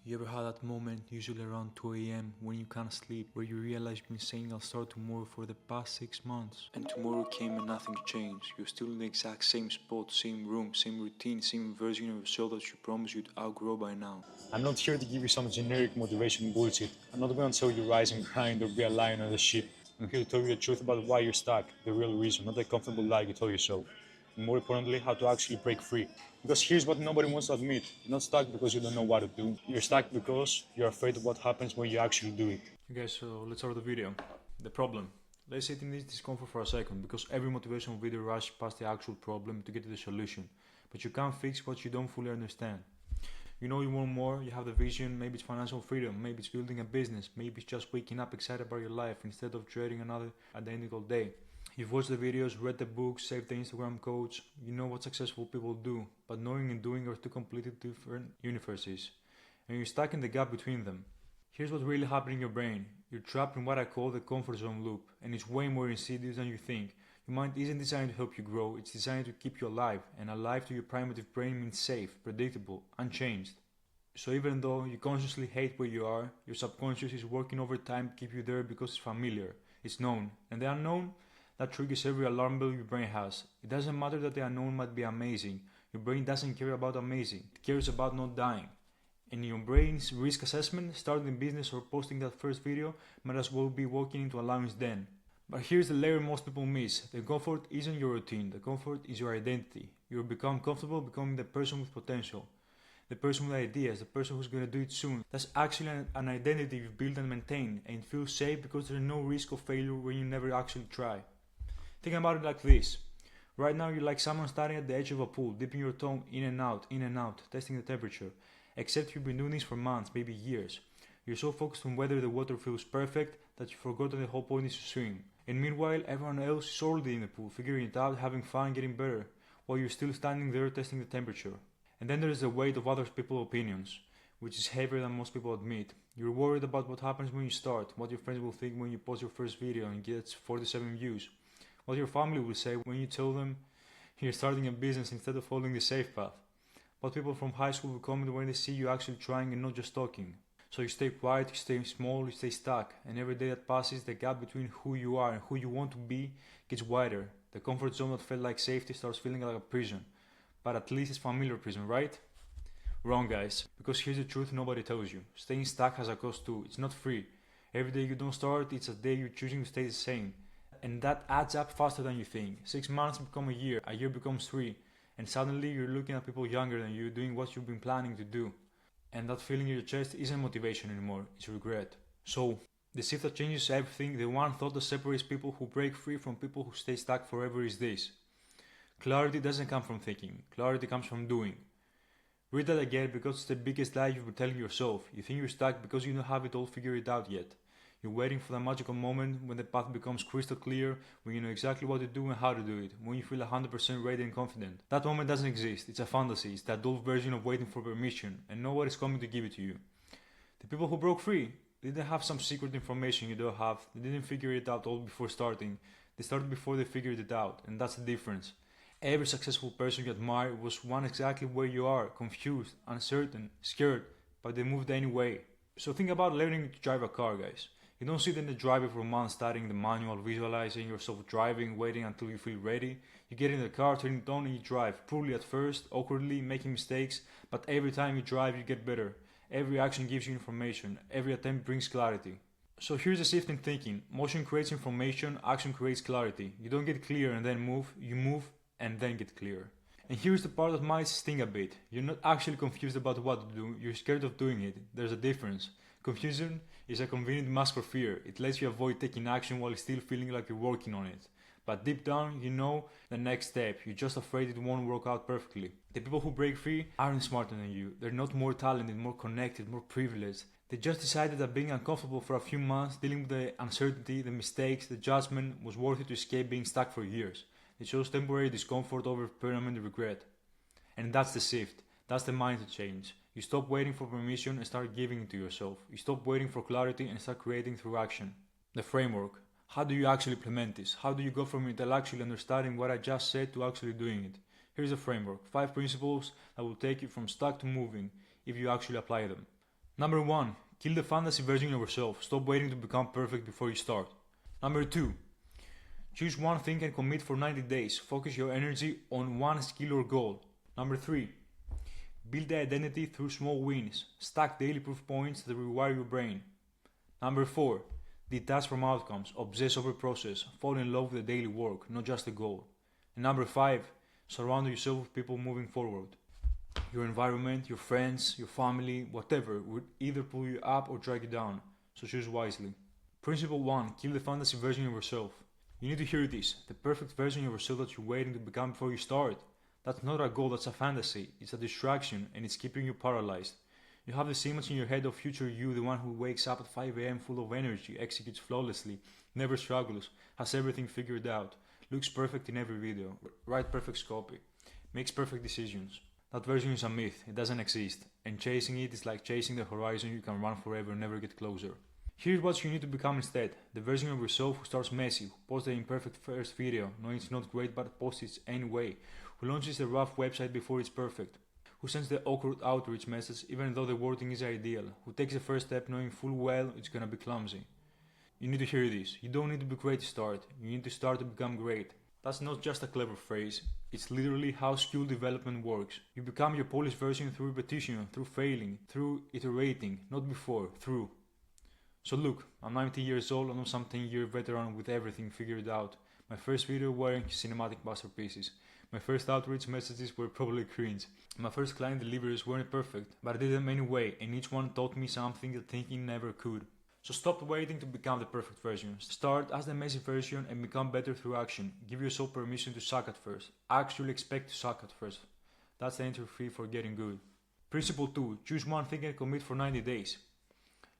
You ever had that moment, usually around 2 a.m., when you can't sleep, where you realize you've been saying I'll start tomorrow for the past 6 months, and tomorrow came and nothing changed? You're still in the exact same spot, same room, same routine, same version of yourself that you promised you'd outgrow by now. I'm not here to give you some generic motivation bullshit. I'm not going to tell you rise and grind or be a lion on the ship. I'm here to tell you the truth about why you're stuck, the real reason, not the comfortable lie you tell yourself. And more importantly, how to actually break free. Because here's what nobody wants to admit. You're not stuck because you don't know what to do. You're stuck because you're afraid of what happens when you actually do it. Okay guys, so let's start the video. The problem. Let's sit in this discomfort for a second, because every motivational video rushes past the actual problem to get to the solution. But you can't fix what you don't fully understand. You know you want more, you have the vision, maybe it's financial freedom, maybe it's building a business, maybe it's just waking up excited about your life instead of dreading another identical day. You've watched the videos, read the books, saved the Instagram codes, you know what successful people do, but knowing and doing are two completely different universes, and you're stuck in the gap between them. Here's what's really happening in your brain. You're trapped in what I call the comfort zone loop, and it's way more insidious than you think. Your mind isn't designed to help you grow, it's designed to keep you alive, and alive to your primitive brain means safe, predictable, unchanged. So even though you consciously hate where you are, your subconscious is working overtime to keep you there because it's familiar, it's known, and the unknown, that triggers every alarm bell your brain has. It doesn't matter that the unknown might be amazing, your brain doesn't care about amazing, it cares about not dying. And your brain's risk assessment, starting a business or posting that first video, might as well be walking into a lion's den. But here's the layer most people miss. The comfort isn't your routine, the comfort is your identity. You'll become comfortable becoming the person with potential. The person with ideas, the person who's going to do it soon. That's actually an identity you've built and maintained, and it feels safe because there's no risk of failure when you never actually try. Think about it like this. Right now you're like someone standing at the edge of a pool, dipping your tongue in and out, testing the temperature. Except you've been doing this for months, maybe years. You're so focused on whether the water feels perfect that you forgot that the whole point is to swim. And meanwhile, everyone else is already in the pool, figuring it out, having fun, getting better, while you're still standing there testing the temperature. And then there's the weight of other people's opinions, which is heavier than most people admit. You're worried about what happens when you start, what your friends will think when you post your first video and gets 47 views, what your family will say when you tell them you're starting a business instead of following the safe path, what people from high school will comment when they see you actually trying and not just talking. So you stay quiet, you stay small, you stay stuck, and every day that passes, the gap between who you are and who you want to be gets wider. The comfort zone that felt like safety starts feeling like a prison. But at least it's familiar prison, right? Wrong guys, because here's the truth nobody tells you. Staying stuck has a cost too, it's not free. Every day you don't start, it's a day you're choosing to stay the same. And that adds up faster than you think. 6 months become a year becomes 3, and suddenly you're looking at people younger than you doing what you've been planning to do. And that feeling in your chest isn't motivation anymore, it's regret. So, the shift that changes everything, the one thought that separates people who break free from people who stay stuck forever is this. Clarity doesn't come from thinking, clarity comes from doing. Read that again because it's the biggest lie you've been telling yourself. You think you're stuck because you don't have it all figured out yet. You're waiting for the magical moment when the path becomes crystal clear, when you know exactly what to do and how to do it, when you feel 100% ready and confident. That moment doesn't exist, it's a fantasy, it's the adult version of waiting for permission, and nobody's coming to give it to you. The people who broke free, they didn't have some secret information you don't have, they didn't figure it out all before starting, they started before they figured it out, and that's the difference. Every successful person you admire was one exactly where you are, confused, uncertain, scared, but they moved anyway. So think about learning to drive a car, guys. You don't sit in the driver for months studying the manual, visualizing yourself driving, waiting until you feel ready. You get in the car, turn it on and you drive, poorly at first, awkwardly, making mistakes, but every time you drive you get better. Every action gives you information, every attempt brings clarity. So here's a shift in thinking. Motion creates information, action creates clarity. You don't get clear and then move, you move and then get clear. And here's the part that might sting a bit. You're not actually confused about what to do, you're scared of doing it. There's a difference. Confusion is a convenient mask for fear. It lets you avoid taking action while still feeling like you're working on it. But deep down, you know the next step. You're just afraid it won't work out perfectly. The people who break free aren't smarter than you. They're not more talented, more connected, more privileged. They just decided that being uncomfortable for a few months, dealing with the uncertainty, the mistakes, the judgment was worth it to escape being stuck for years. They chose temporary discomfort over permanent regret. And that's the shift. That's the mindset change. You stop waiting for permission and start giving it to yourself. You stop waiting for clarity and start creating through action. The framework. How do you actually implement this? How do you go from intellectually understanding what I just said to actually doing it? Here's a framework. 5 principles that will take you from stuck to moving if you actually apply them. Number 1. Kill the fantasy version of yourself. Stop waiting to become perfect before you start. Number 2. Choose one thing and commit for 90 days. Focus your energy on one skill or goal. Number 3. Build the identity through small wins. Stack daily proof points that rewire your brain. Number 4. Detach from outcomes. Obsess over process. Fall in love with the daily work, not just the goal. And number 5. Surround yourself with people moving forward. Your environment, your friends, your family, whatever would either pull you up or drag you down, so choose wisely. Principle 1. Kill the fantasy version of yourself. You need to hear this. The perfect version of yourself that you're waiting to become before you start. That's not a goal, that's a fantasy. It's a distraction and it's keeping you paralyzed. You have this image in your head of future you, the one who wakes up at 5 a.m. full of energy, executes flawlessly, never struggles, has everything figured out, looks perfect in every video, writes perfect copy, makes perfect decisions. That version is a myth, it doesn't exist, and chasing it is like chasing the horizon. You can run forever and never get closer. Here's what you need to become instead: the version of yourself who starts messy, who posts the imperfect first video, knowing it's not great but posts it anyway, who launches the rough website before it's perfect, who sends the awkward outreach message even though the wording is ideal, who takes the first step knowing full well it's gonna be clumsy. You need to hear this. You don't need to be great to start, you need to start to become great. That's not just a clever phrase, it's literally how skill development works. You become your polished version through repetition, through failing, through iterating, not before, through. So look, I'm 19 years old and I'm some 10-year veteran with everything figured out. My first video weren't cinematic masterpieces. My first outreach messages were probably cringe. My first client deliveries weren't perfect, but I did them anyway, and each one taught me something that thinking never could. So stop waiting to become the perfect version. Start as the messy version and become better through action. Give yourself permission to suck at first. Actually expect to suck at first. That's the entry fee for getting good. Principle 2. Choose one thing and commit for 90 days.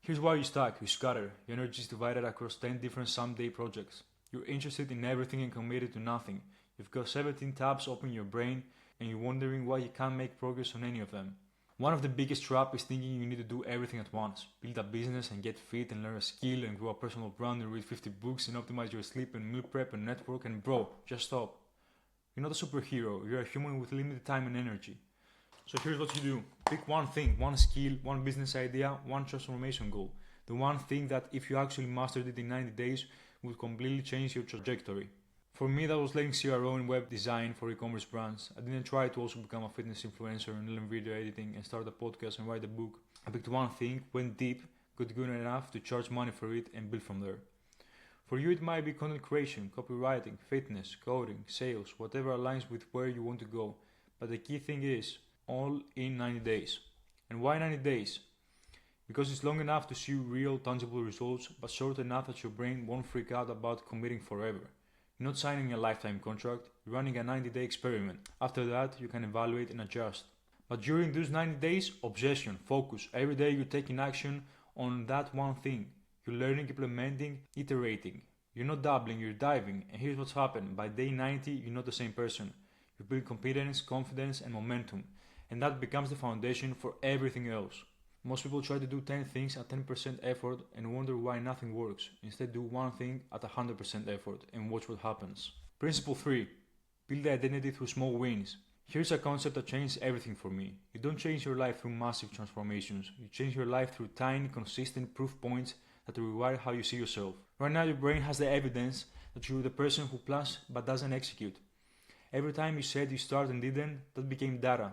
Here's why you stuck, you scatter. Your energy is divided across 10 different someday projects. You're interested in everything and committed to nothing. You've got 17 tabs open in your brain and you're wondering why you can't make progress on any of them. One of the biggest traps is thinking you need to do everything at once. Build a business and get fit and learn a skill and grow a personal brand and read 50 books and optimize your sleep and meal prep and network, and bro, just stop. You're not a superhero, you're a human with limited time and energy. So here's what you do. Pick one thing, one skill, one business idea, one transformation goal. The one thing that if you actually mastered it in 90 days would completely change your trajectory. For me, that was learning CRO and web design for e-commerce brands. I didn't try to also become a fitness influencer and learn video editing and start a podcast and write a book. I picked one thing, went deep, got good enough to charge money for it and build from there. For you it might be content creation, copywriting, fitness, coding, sales, whatever aligns with where you want to go. But the key thing is, all in 90 days. And why 90 days? Because it's long enough to see real tangible results, but short enough that your brain won't freak out about committing forever. You're not signing a lifetime contract, you're running a 90-day experiment. After that, you can evaluate and adjust. But during those 90 days, obsession, focus. Every day you're taking action on that one thing. You're learning, implementing, iterating. You're not dabbling, you're diving. And here's what's happened. By day 90, you're not the same person. You build competence, confidence, and momentum. And that becomes the foundation for everything else. Most people try to do 10 things at 10% effort and wonder why nothing works. Instead, do one thing at 100% effort and watch what happens. Principle 3. Build the identity through small wins. Here's a concept that changed everything for me. You don't change your life through massive transformations. You change your life through tiny, consistent proof points that rewire how you see yourself. Right now, your brain has the evidence that you're the person who plans but doesn't execute. Every time you said you start and didn't, that became data.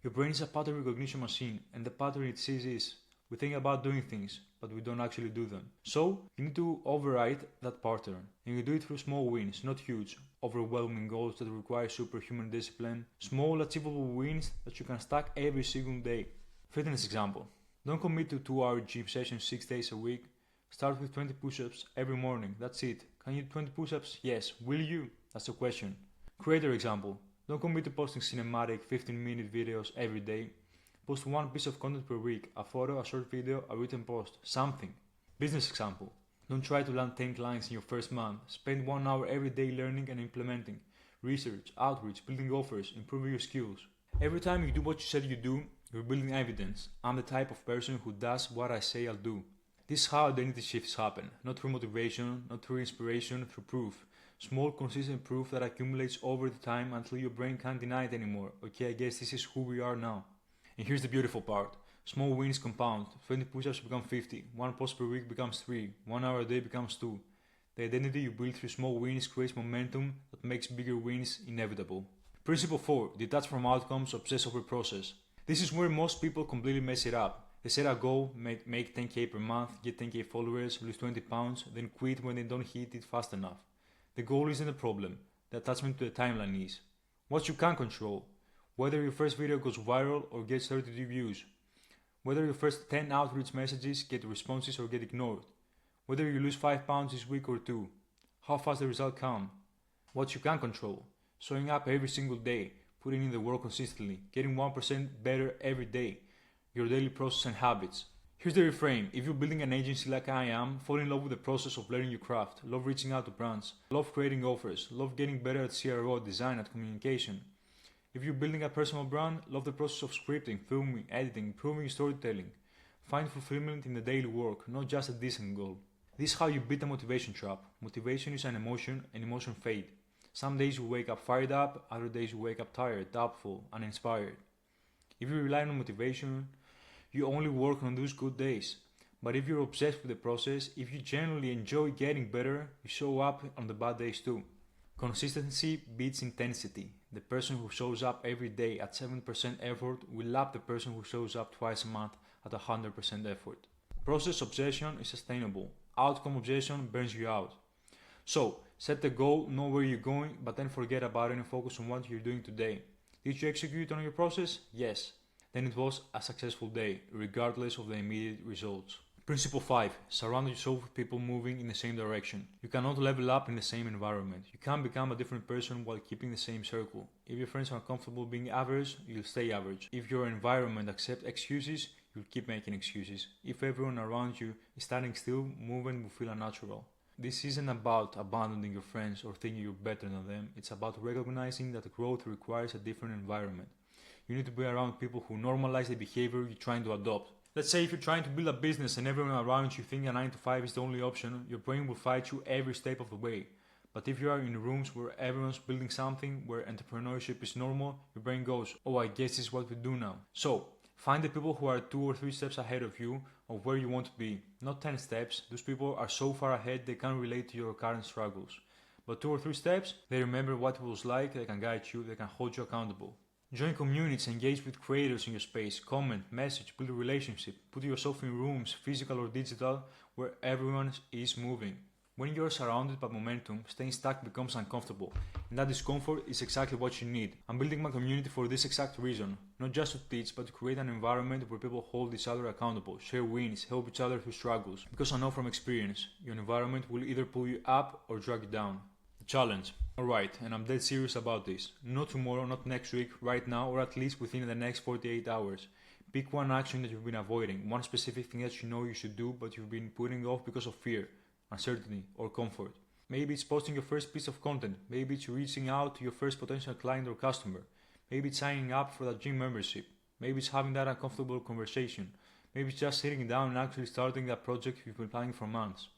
Your brain is a pattern recognition machine, and the pattern it sees is, we think about doing things, but we don't actually do them. So, you need to override that pattern, and you do it through small wins, not huge, overwhelming goals that require superhuman discipline, small achievable wins that you can stack every single day. Fitness example. Don't commit to 2-hour gym sessions 6 days a week. Start with 20 push-ups every morning, that's it. Can you do 20 push-ups? Yes. Will you? That's the question. Creator example. Don't commit to posting cinematic 15-minute videos every day. Post one piece of content per week, a photo, a short video, a written post, something. Business example. Don't try to land 10 clients in your first month. Spend 1 hour every day learning and implementing. Research, outreach, building offers, improving your skills. Every time you do what you said you do, you're building evidence. I'm the type of person who does what I say I'll do. This is how identity shifts happen. Not through motivation, not through inspiration, through proof. Small, consistent proof that accumulates over the time until your brain can't deny it anymore. Okay, I guess this is who we are now. And here's the beautiful part. Small wins compound. 20 push-ups become 50. 1 post per week becomes 3. 1 hour a day becomes 2. The identity you build through small wins creates momentum that makes bigger wins inevitable. Principle 4. Detach from outcomes, obsess over process. This is where most people completely mess it up. They set a goal, make 10k per month, get 10k followers, lose 20 pounds, then quit when they don't hit it fast enough. The goal isn't the problem. The attachment to the timeline is. What you can control. Whether your first video goes viral or gets 32 views. Whether your first 10 outreach messages get responses or get ignored. Whether you lose 5 pounds this week or 2. How fast the result come. What you can control. Showing up every single day, putting in the work consistently, getting 1% better every day. Your daily process and habits. Here's the reframe. If you're building an agency like I am, fall in love with the process of learning your craft, love reaching out to brands, love creating offers, love getting better at CRO, design, at communication. If you're building a personal brand, love the process of scripting, filming, editing, improving your storytelling. Find fulfillment in the daily work, not just a decent goal. This is how you beat the motivation trap. Motivation is an emotion, and emotion fade. Some days you wake up fired up, other days you wake up tired, doubtful, uninspired. If you rely on motivation, you only work on those good days. But if you're obsessed with the process, if you genuinely enjoy getting better, you show up on the bad days too. Consistency beats intensity. The person who shows up every day at 7% effort will lap the person who shows up twice a month at 100% effort. Process obsession is sustainable. Outcome obsession burns you out. So, set the goal, know where you're going, but then forget about it and focus on what you're doing today. Did you execute on your process? Yes. Then it was a successful day, regardless of the immediate results. Principle 5. Surround yourself with people moving in the same direction. You cannot level up in the same environment. You can't become a different person while keeping the same circle. If your friends are comfortable being average, you'll stay average. If your environment accepts excuses, you'll keep making excuses. If everyone around you is standing still, movement will feel unnatural. This isn't about abandoning your friends or thinking you're better than them. It's about recognizing that growth requires a different environment. You need to be around people who normalize the behavior you're trying to adopt. Let's say if you're trying to build a business and everyone around you thinks a 9 to 5 is the only option, your brain will fight you every step of the way. But if you are in rooms where everyone's building something, where entrepreneurship is normal, your brain goes, oh, I guess this is what we do now. So, find the people who are 2 or 3 steps ahead of you of where you want to be. Not 10 steps. Those people are so far ahead they can't relate to your current struggles. But 2 or 3 steps, they remember what it was like, they can guide you, they can hold you accountable. Join communities, engage with creators in your space, comment, message, build a relationship, put yourself in rooms, physical or digital, where everyone is moving. When you are surrounded by momentum, staying stuck becomes uncomfortable, and that discomfort is exactly what you need. I'm building my community for this exact reason, not just to teach, but to create an environment where people hold each other accountable, share wins, help each other through struggles. Because I know from experience, your environment will either pull you up or drag you down. Challenge. Alright, and I'm dead serious about this. Not tomorrow, not next week, right now, or at least within the next 48 hours. Pick one action that you've been avoiding, one specific thing that you know you should do but you've been putting off because of fear, uncertainty, or comfort. Maybe it's posting your first piece of content, maybe it's reaching out to your first potential client or customer, maybe it's signing up for that gym membership, maybe it's having that uncomfortable conversation, maybe it's just sitting down and actually starting that project you've been planning for months.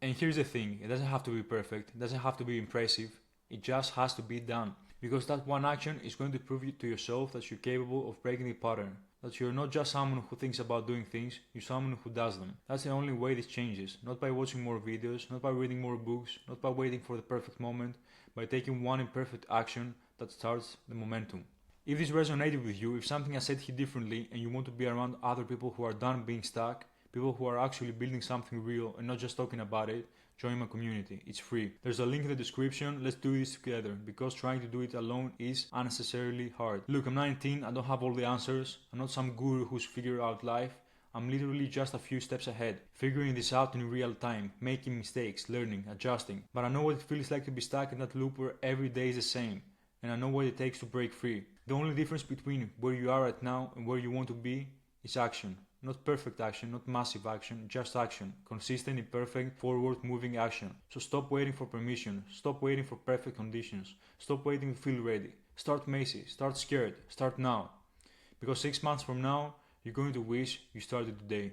And here's the thing, it doesn't have to be perfect, it doesn't have to be impressive, it just has to be done. Because that one action is going to prove to yourself that you're capable of breaking the pattern. That you're not just someone who thinks about doing things, you're someone who does them. That's the only way this changes. Not by watching more videos, not by reading more books, not by waiting for the perfect moment, by taking one imperfect action that starts the momentum. If this resonated with you, if something I said hit differently and you want to be around other people who are done being stuck, people who are actually building something real and not just talking about it, join my community. It's free. There's a link in the description. Let's do this together, because trying to do it alone is unnecessarily hard. Look, I'm 19, I don't have all the answers. I'm not some guru who's figured out life. I'm literally just a few steps ahead, figuring this out in real time, making mistakes, learning, adjusting. But I know what it feels like to be stuck in that loop where every day is the same, and I know what it takes to break free. The only difference between where you are right now and where you want to be is action. Not perfect action, not massive action, just action. Consistent, imperfect, forward-moving action. So stop waiting for permission. Stop waiting for perfect conditions. Stop waiting to feel ready. Start messy. Start scared. Start now. Because 6 months from now, you're going to wish you started today.